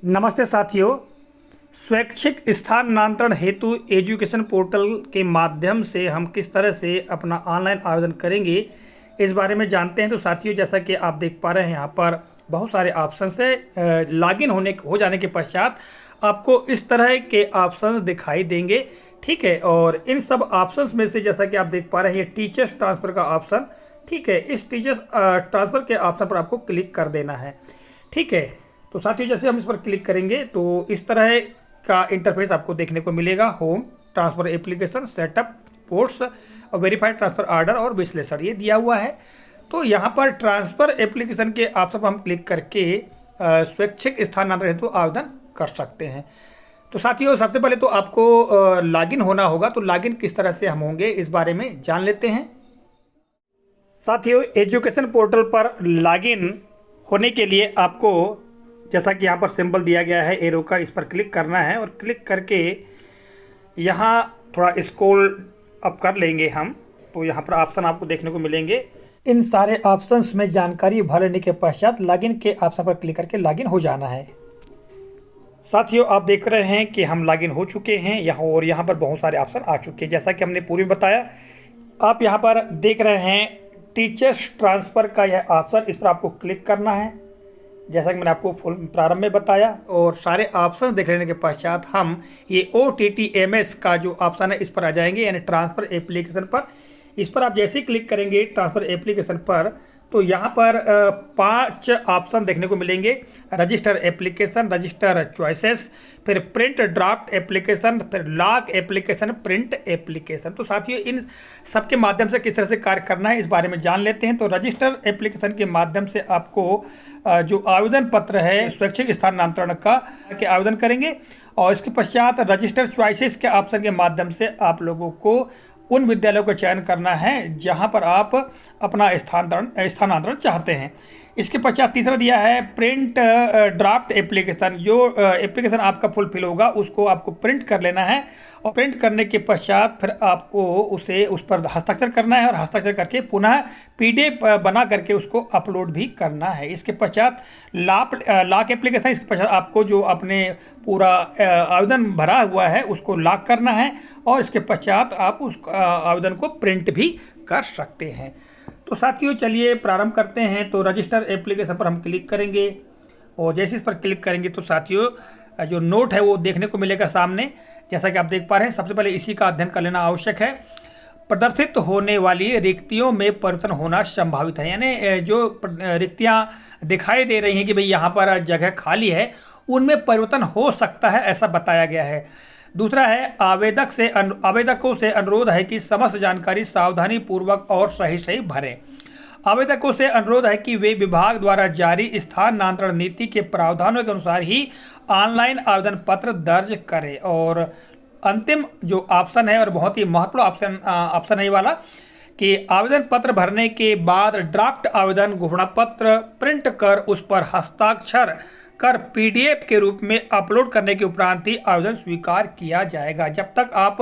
नमस्ते साथियों। स्वैच्छिक स्थानांतरण हेतु एजुकेशन पोर्टल के माध्यम से हम किस तरह से अपना ऑनलाइन आवेदन करेंगे इस बारे में जानते हैं। तो साथियों, जैसा कि आप देख पा रहे हैं यहाँ पर बहुत सारे ऑप्शन है। लॉगिन हो जाने के पश्चात आपको इस तरह के ऑप्शन दिखाई देंगे, ठीक है। और इन सब ऑप्शंस में से जैसा कि आप देख पा रहे हैं ये टीचर्स ट्रांसफ़र का ऑप्शन, ठीक है। इस टीचर्स ट्रांसफ़र के ऑप्शन पर आपको क्लिक कर देना है, ठीक है। तो साथियों, जैसे हम इस पर क्लिक करेंगे तो इस तरह का इंटरफेस आपको देखने को मिलेगा। Home, transfer application, setup, ports और वेरीफाइड ट्रांसफ़र ऑर्डर और विश्लेषण ये दिया हुआ है। तो यहाँ पर ट्रांसफ़र एप्लीकेशन के ऑप्शन पर हम क्लिक करके स्वैच्छिक स्थानांतरण हेतु आवेदन कर सकते हैं। तो साथियों, सबसे पहले तो आपको लॉगिन होना होगा। तो लॉगिन किस तरह से हम होंगे इस बारे में जान लेते हैं। साथियों, एजुकेशन पोर्टल पर लॉगिन होने के लिए आपको जैसा कि यहाँ पर सिंबल दिया गया है एरो का, इस पर क्लिक करना है और क्लिक करके यहाँ थोड़ा स्क्रॉल अप कर लेंगे हम। तो यहाँ पर ऑप्शन आपको देखने को मिलेंगे। इन सारे ऑप्शंस में जानकारी भर लेने के पश्चात लॉगिन के ऑप्शन पर क्लिक करके लॉगिन हो जाना है। साथियों, आप देख रहे हैं कि हम लॉगिन हो चुके हैं यहाँ, और यहाँ पर बहुत सारे ऑप्शन आ चुके हैं जैसा कि हमने पूर्व में बताया। आप यहाँ पर देख रहे हैं टीचर्स ट्रांसफ़र का यह ऑप्शन, इस पर आपको क्लिक करना है जैसा कि मैंने आपको प्रारंभ में बताया। और सारे ऑप्शन देख लेने के पश्चात हम ये OTTMS का जो ऑप्शन है इस पर आ जाएंगे, यानी ट्रांसफ़र एप्लीकेशन पर। इस पर आप जैसे ही क्लिक करेंगे ट्रांसफ़र एप्लीकेशन पर तो यहाँ पर 5 ऑप्शन देखने को मिलेंगे। रजिस्टर एप्लीकेशन, रजिस्टर चॉइसेस, फिर प्रिंट ड्राफ्ट एप्लीकेशन, फिर लॉक एप्लीकेशन, प्रिंट एप्लीकेशन। तो साथियों, इन सब के माध्यम से किस तरह से कार्य करना है इस बारे में जान लेते हैं। तो रजिस्टर एप्लीकेशन के माध्यम से आपको जो आवेदन पत्र है स्वैच्छिक स्थानांतरण का के आवेदन करेंगे, और इसके पश्चात रजिस्टर चॉइसेस के ऑप्शन के माध्यम से आप लोगों को उन विद्यालयों का चयन करना है जहां पर आप अपना स्थानांतरण चाहते हैं। इसके पश्चात तीसरा दिया है प्रिंट ड्राफ्ट एप्लीकेशन। जो एप्लीकेशन आपका फुलफिल होगा उसको आपको प्रिंट कर लेना है, और प्रिंट करने के पश्चात फिर आपको उस पर हस्ताक्षर करना है, और हस्ताक्षर करके पुनः PDF बना करके उसको अपलोड भी करना है। इसके पश्चात लॉक एप्लीकेशन, इसके पश्चात आपको जो अपने पूरा आवेदन भरा हुआ है उसको लॉक करना है, और इसके पश्चात आप उस आवेदन को प्रिंट भी कर सकते हैं। तो साथियों, चलिए प्रारंभ करते हैं। तो रजिस्टर एप्लीकेशन पर हम क्लिक करेंगे, और जैसे इस पर क्लिक करेंगे तो साथियों जो नोट है वो देखने को मिलेगा सामने, जैसा कि आप देख पा रहे हैं। सबसे पहले इसी का अध्ययन कर लेना आवश्यक है। प्रदर्शित होने वाली रिक्तियों में परिवर्तन होना संभावित है, यानी जो रिक्तियां दिखाई दे रही हैं कि भाई यहाँ पर जगह खाली है, उनमें परिवर्तन हो सकता है, ऐसा बताया गया है। दूसरा है आवेदकों से अनुरोध है कि समस्त जानकारी सावधानी पूर्वक और सही भरें। आवेदकों से अनुरोध है कि वे विभाग द्वारा जारी स्थानांतरण नीति के प्रावधानों के अनुसार ही ऑनलाइन आवेदन पत्र दर्ज करें। और अंतिम जो ऑप्शन है और बहुत ही महत्वपूर्ण ऑप्शन है ये वाला, कि आवेदन पत्र भरने के बाद ड्राफ्ट आवेदन घोषणा पत्र प्रिंट कर उस पर हस्ताक्षर कर PDF के रूप में अपलोड करने के उपरांत ही आवेदन स्वीकार किया जाएगा। जब तक आप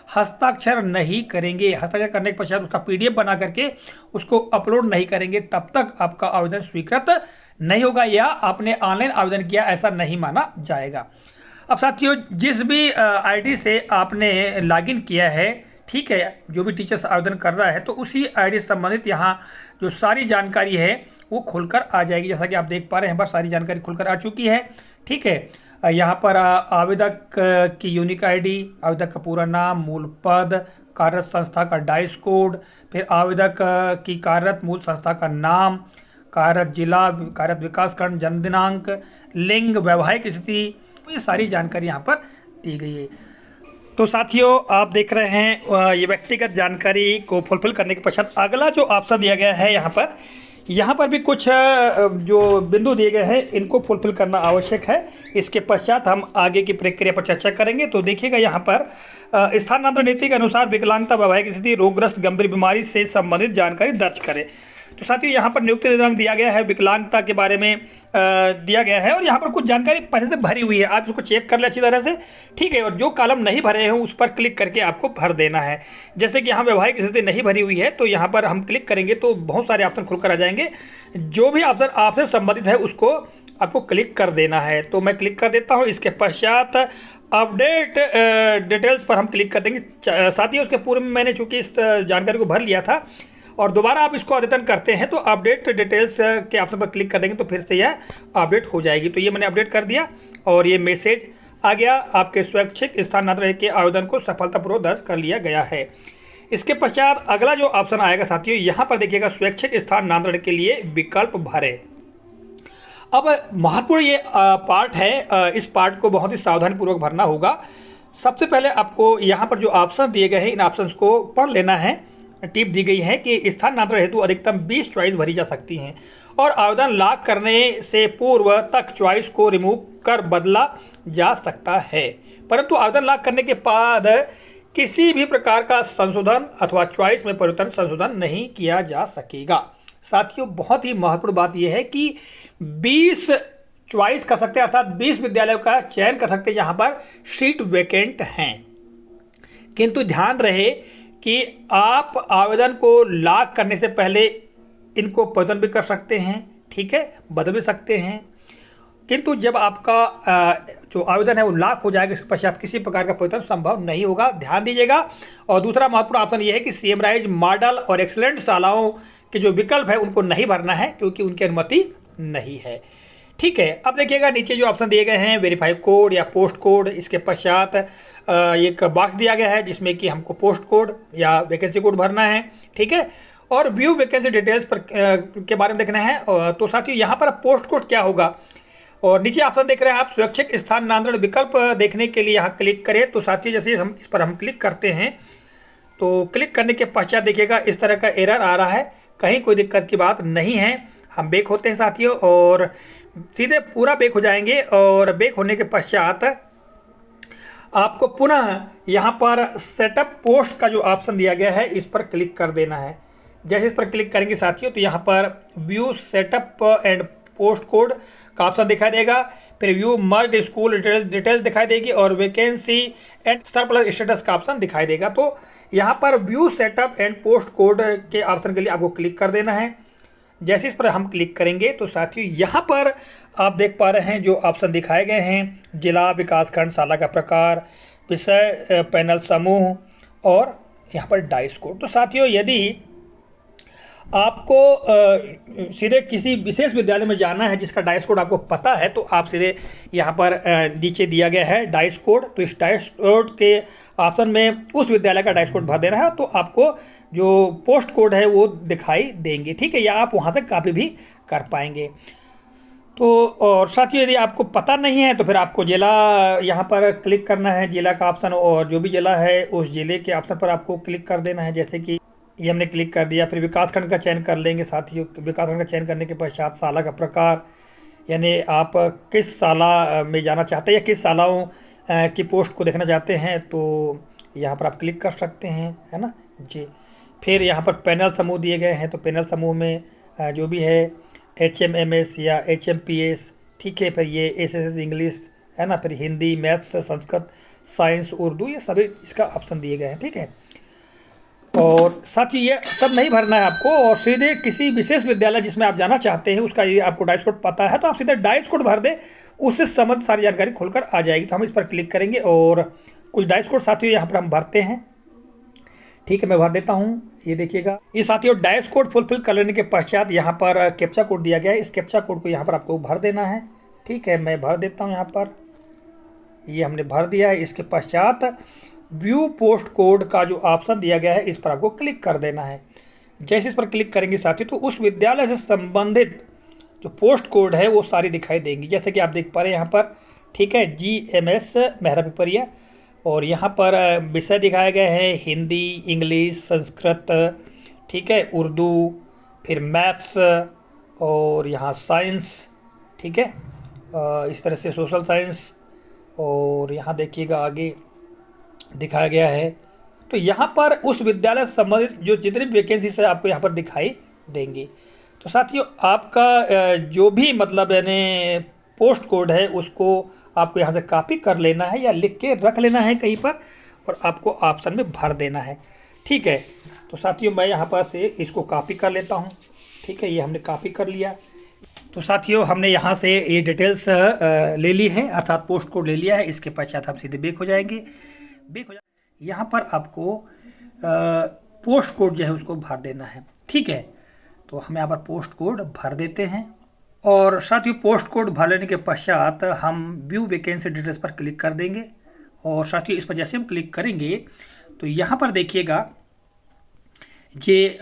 हस्ताक्षर नहीं करेंगे, हस्ताक्षर करने के पश्चात उसका PDF बना करके उसको अपलोड नहीं करेंगे, तब तक आपका आवेदन स्वीकृत नहीं होगा या आपने ऑनलाइन आवेदन किया ऐसा नहीं माना जाएगा। अब साथियों, जिस भी ID से आपने लॉगिन किया है, ठीक है, जो भी टीचर्स आवेदन कर रहा है, तो उसी ID से संबंधित यहाँ जो सारी जानकारी है वो खुलकर आ जाएगी। जैसा कि आप देख पा रहे हैं यहाँ पर सारी जानकारी खुलकर आ चुकी है, ठीक है। यहाँ पर आवेदक की यूनिक ID, आवेदक का पूरा नाम, मूल पद, कार्यरत संस्था का डाइस कोड, फिर आवेदक की कार्यरत मूल संस्था का नाम, कार्यरत जिला, कार्यरत विकास खंड, जन्म दिनांक, लिंग, वैवाहिक स्थिति, ये सारी जानकारी यहाँ पर दी गई है। तो साथियों, आप देख रहे हैं ये व्यक्तिगत जानकारी को फुलफिल करने के पश्चात अगला जो ऑप्शन दिया गया है यहाँ पर भी कुछ जो बिंदु दिए गए हैं इनको फुलफिल करना आवश्यक है। इसके पश्चात हम आगे की प्रक्रिया पर चर्चा करेंगे। तो देखिएगा यहाँ पर स्थानांतरण नीति के अनुसार विकलांगता, वैवाहिक स्थिति, रोगग्रस्त गंभीर बीमारी से संबंधित जानकारी दर्ज करें। तो साथियों, यहाँ पर नियुक्ति दिनांक दिया गया है, विकलांगता के बारे में दिया गया है, और यहाँ पर कुछ जानकारी पहले से भरी हुई है। आप इसको चेक कर ले अच्छी तरह से, ठीक है। और जो कॉलम नहीं भरे हैं उस पर क्लिक करके आपको भर देना है। जैसे कि यहाँ वैवाहिक स्थिति नहीं भरी हुई है, तो यहाँ पर हम क्लिक करेंगे तो बहुत सारे ऑप्शन खुलकर आ जाएंगे। जो भी ऑप्शन आपसे संबंधित है उसको आपको क्लिक कर देना है। तो मैं क्लिक कर देता हूँ। इसके पश्चात अपडेट डिटेल्स पर हम क्लिक कर देंगे। साथियों, उसके पूर्व में मैंने चूंकि इस जानकारी को भर लिया था और दोबारा आप इसको अद्यतन करते हैं तो अपडेट डिटेल्स के ऑप्शन पर क्लिक कर देंगे तो फिर से यह अपडेट हो जाएगी। तो ये मैंने अपडेट कर दिया और ये मैसेज आ गया, आपके स्वैच्छिक स्थानांतरण के आवेदन को सफलतापूर्वक दर्ज कर लिया गया है। इसके पश्चात अगला जो ऑप्शन आएगा साथियों, यहाँ पर देखिएगा स्वैच्छिक स्थानांतरण के लिए विकल्प भरें। अब महत्वपूर्ण ये पार्ट है, इस पार्ट को बहुत ही सावधानीपूर्वक भरना होगा। सबसे पहले आपको यहाँ पर जो ऑप्शन दिए गए हैं इन ऑप्शंस को पढ़ लेना है। टिप दी गई है कि स्थानांतरण हेतु अधिकतम 20 चॉइस भरी जा सकती हैं और आवेदन लॉक करने से पूर्व तक चॉइस को रिमूव कर बदला जा सकता है, परंतु आवेदन लॉक करने के बाद किसी भी प्रकार का संशोधन अथवा चॉइस में परिवर्तन संशोधन नहीं किया जा सकेगा। साथियों, बहुत ही महत्वपूर्ण बात यह है कि 20 चॉइस कर सकते हैं, अर्थात 20 विद्यालयों का चयन कर सकते हैं जहां पर सीट वैकेंट हैं। किंतु ध्यान रहे कि आप आवेदन को लॉक करने से पहले इनको परिवर्तन भी कर सकते हैं, ठीक है, बदल भी सकते हैं। किंतु जब आपका जो आवेदन है वो लॉक हो जाएगा, इसके पश्चात किसी प्रकार का परिवर्तन संभव नहीं होगा, ध्यान दीजिएगा। और दूसरा महत्वपूर्ण ऑप्शन यह है कि सीएम राइज मॉडल और एक्सीलेंट शालाओं के जो विकल्प है उनको नहीं भरना है क्योंकि उनकी अनुमति नहीं है, ठीक है। अब देखिएगा नीचे जो ऑप्शन दिए गए हैं वेरीफाई कोड या पोस्ट कोड, इसके पश्चात एक बॉक्स दिया गया है जिसमें कि हमको पोस्ट कोड या वैकेंसी कोड भरना है, ठीक है, और व्यू वैकेंसी डिटेल्स पर के बारे में देखना है। तो साथियों, यहाँ पर पोस्ट कोड क्या होगा और नीचे ऑप्शन देख रहे हैं आप स्वैच्छिक स्थानांतरण विकल्प देखने के लिए यहाँ क्लिक करें। तो साथियों, जैसे हम इस पर क्लिक करते हैं तो क्लिक करने के पश्चात देखिएगा इस तरह का एरर आ रहा है, कहीं कोई दिक्कत की बात नहीं है। हम बैक होते हैं साथियों और सीधे पूरा बैक हो जाएंगे और बैक होने के पश्चात आपको पुनः यहाँ पर सेटअप पोस्ट का जो ऑप्शन दिया गया है इस पर क्लिक कर देना है। जैसे इस पर क्लिक करेंगे साथियों तो यहाँ पर view setup and post code का ऑप्शन दिखाई देगा, फिर व्यू मर्ज स्कूल डिटेल्स दिखाई देगी और वैकेंसी एंड सरप्लस स्टेटस का ऑप्शन दिखाई देगा। तो यहाँ पर view setup and post code के ऑप्शन के लिए आपको क्लिक कर देना है। जैसे इस पर हम क्लिक करेंगे तो साथियों यहाँ पर आप देख पा रहे हैं जो ऑप्शन दिखाए गए हैं, जिला, विकासखंड, शाला का प्रकार, विषय, पैनल समूह और यहाँ पर डाइस कोड। तो साथियों, यदि आपको सीधे किसी विशेष विद्यालय में जाना है जिसका डाइस कोड आपको पता है तो आप सीधे यहाँ पर नीचे दिया गया है डाइस कोड, तो इस डाइस कोड के ऑप्शन में उस विद्यालय का डाइस कोड भर देना है तो आपको जो पोस्ट कोड है वो दिखाई देंगे, ठीक है, या आप वहाँ से कॉपी भी कर पाएंगे। तो और साथियों, यदि आपको पता नहीं है तो फिर आपको जिला यहाँ पर क्लिक करना है, जिला का ऑप्शन, और जो भी जिला है उस जिले के ऑप्शन पर आपको क्लिक कर देना है। जैसे कि ये हमने क्लिक कर दिया, फिर विकासखंड का चयन कर लेंगे साथियों। विकासखंड का चयन करने के पश्चात शाला का प्रकार, यानी आप किस शाला में जाना चाहते हैं या किस शालाओं की पोस्ट को देखना चाहते हैं तो यहाँ पर आप क्लिक कर सकते हैं, है ना जी। फिर यहाँ पर पैनल समूह दिए गए हैं, तो पैनल समूह में जो भी है HMMS या HMPS, ठीक है, फिर ये SSS इंग्लिश, है ना, फिर हिंदी, मैथ्स, संस्कृत, साइंस, उर्दू, ये सभी इसका ऑप्शन दिए गए हैं, ठीक है। और साथियों, ये सब नहीं भरना है आपको और सीधे किसी विशेष विद्यालय जिसमें आप जाना चाहते हैं उसका ये आपको डाइस कोड पता है तो आप सीधे डाइस कोड भर दें, उससे संबंधित सारी जानकारी खुलकर आ जाएगी। तो हम इस पर क्लिक करेंगे और कुछ डाइस कोड साथियों यहाँ पर हम भरते हैं, ठीक है, मैं भर देता हूँ। ये देखिएगा, ये साथियों डाइस कोड फुलफिल कर लेने के पश्चात यहाँ पर कैप्चा कोड दिया गया है, इस कैप्चा कोड को यहाँ पर आपको भर देना है, ठीक है, मैं भर देता हूँ यहाँ पर। ये हमने भर दिया है। इसके पश्चात व्यू पोस्ट कोड का जो ऑप्शन दिया गया है इस पर आपको क्लिक कर देना है। जैसे इस पर क्लिक करेंगे साथियों तो उस विद्यालय से संबंधित जो पोस्ट कोड है वो सारी दिखाई देंगी, जैसे कि आप देख पा रहे हैं यहाँ पर, ठीक है, GMS मेहरा पिपरिया, और यहाँ पर विषय दिखाए गए हैं हिंदी, इंग्लिश, संस्कृत, ठीक है, उर्दू, फिर मैथ्स और यहाँ साइंस, ठीक है, इस तरह से सोशल साइंस, और यहाँ देखिएगा आगे दिखाया गया है। तो यहाँ पर उस विद्यालय से संबंधित जो जितनी भी वैकेंसी है आपको यहाँ पर दिखाई देंगी। तो साथियों, आपका जो भी मतलब यानी पोस्ट कोड है उसको आपको यहाँ से कॉपी कर लेना है या लिख के रख लेना है कहीं पर और आपको ऑप्शन में भर देना है, ठीक है। तो साथियों, मैं यहाँ पर से इसको कॉपी कर लेता हूँ, ठीक है, ये हमने कॉपी कर लिया। तो साथियों हमने यहाँ से ये डिटेल्स ले ली है, अर्थात पोस्ट कोड ले लिया है। इसके पश्चात हम सीधे बैक हो जाएंगे। यहाँ पर आपको पोस्ट कोड जो है उसको भर देना है, ठीक है। तो हम यहाँ पर पोस्ट कोड भर देते हैं और साथियों पोस्ट कोड भर लेने के पश्चात हम व्यू वैकेंसी डिटेल्स पर क्लिक कर देंगे। और साथियों इस पर जैसे हम क्लिक करेंगे तो यहाँ पर देखिएगा ये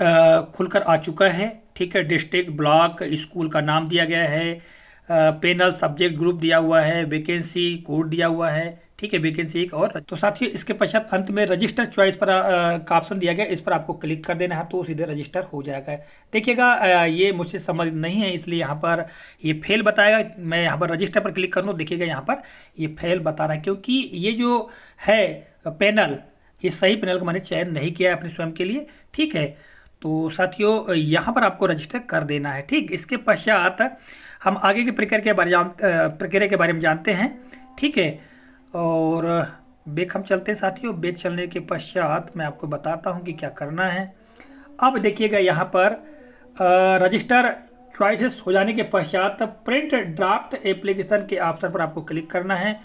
खुलकर आ चुका है, ठीक है। डिस्ट्रिक्ट, ब्लॉक, स्कूल का नाम दिया गया है, पैनल, सब्जेक्ट ग्रुप दिया हुआ है, वैकेंसी कोड दिया हुआ है, ठीक है। वैकेंसी एक और। तो साथियों इसके पश्चात अंत में रजिस्टर चॉइस पर का ऑप्शन दिया गया, इस पर आपको क्लिक कर देना है तो सीधे रजिस्टर हो जाएगा। देखिएगा ये मुझसे संबंधित नहीं है, इसलिए यहाँ पर ये फेल बताएगा। मैं यहाँ पर रजिस्टर पर क्लिक करूँ, देखिएगा यहाँ पर ये फेल बता रहा है, क्योंकि ये जो है पैनल, ये सही पैनल को मैंने चयन नहीं किया है अपने स्वयं के लिए, ठीक है। तो साथियों यहाँ पर आपको रजिस्टर कर देना है, ठीक। इसके पश्चात हम आगे की प्रक्रिया के बारे में जानते हैं, ठीक है। और बैक हम चलते हैं साथियों। बैक चलने के पश्चात मैं आपको बताता हूँ कि क्या करना है। अब देखिएगा यहाँ पर रजिस्टर चॉइसेस हो जाने के पश्चात प्रिंट ड्राफ्ट एप्लीकेशन के ऑप्शन पर आपको क्लिक करना है।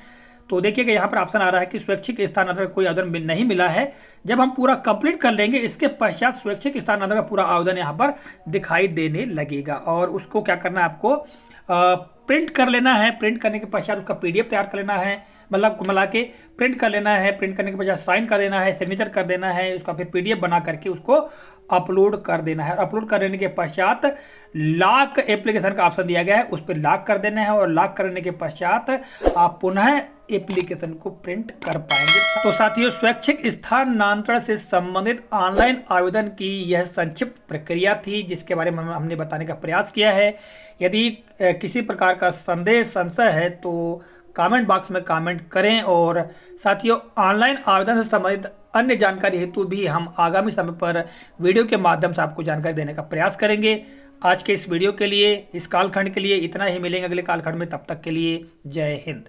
तो देखिएगा यहाँ पर ऑप्शन आ रहा है कि स्वैच्छिक स्थानांतरण कोई आवेदन नहीं मिला है। जब हम पूरा कंप्लीट कर लेंगे इसके पश्चात स्वैच्छिक स्थानांतरण का पूरा आवेदन यहाँ पर दिखाई देने लगेगा। और उसको क्या करना है, आपको प्रिंट कर लेना है। प्रिंट करने के पश्चात उसका PDF तैयार कर लेना है, मतलब मिला के प्रिंट कर लेना है। प्रिंट करने के पश्चात साइन कर देना है, सिग्नेचर कर देना है, उसका फिर PDF बना करके उसको अपलोड कर देना है। अपलोड कर देने के पश्चात लॉक एप्लीकेशन का ऑप्शन दिया गया है, उस पर लॉक कर देना है। और लॉक करने के पश्चात आप पुनः एप्लीकेशन को प्रिंट कर पाएंगे। तो साथियों स्वैच्छिक स्थानांतरण से संबंधित ऑनलाइन आवेदन की यह संक्षिप्त प्रक्रिया थी, जिसके बारे में हमने बताने का प्रयास किया है। यदि किसी प्रकार का संशय है तो कमेंट बॉक्स में कमेंट करें। और साथियों ऑनलाइन आवेदन से संबंधित अन्य जानकारी हेतु भी हम आगामी समय पर वीडियो के माध्यम से आपको जानकारी देने का प्रयास करेंगे। आज के इस वीडियो के लिए, इस कालखंड के लिए इतना ही। मिलेंगे अगले कालखंड में, तब तक के लिए जय हिंद।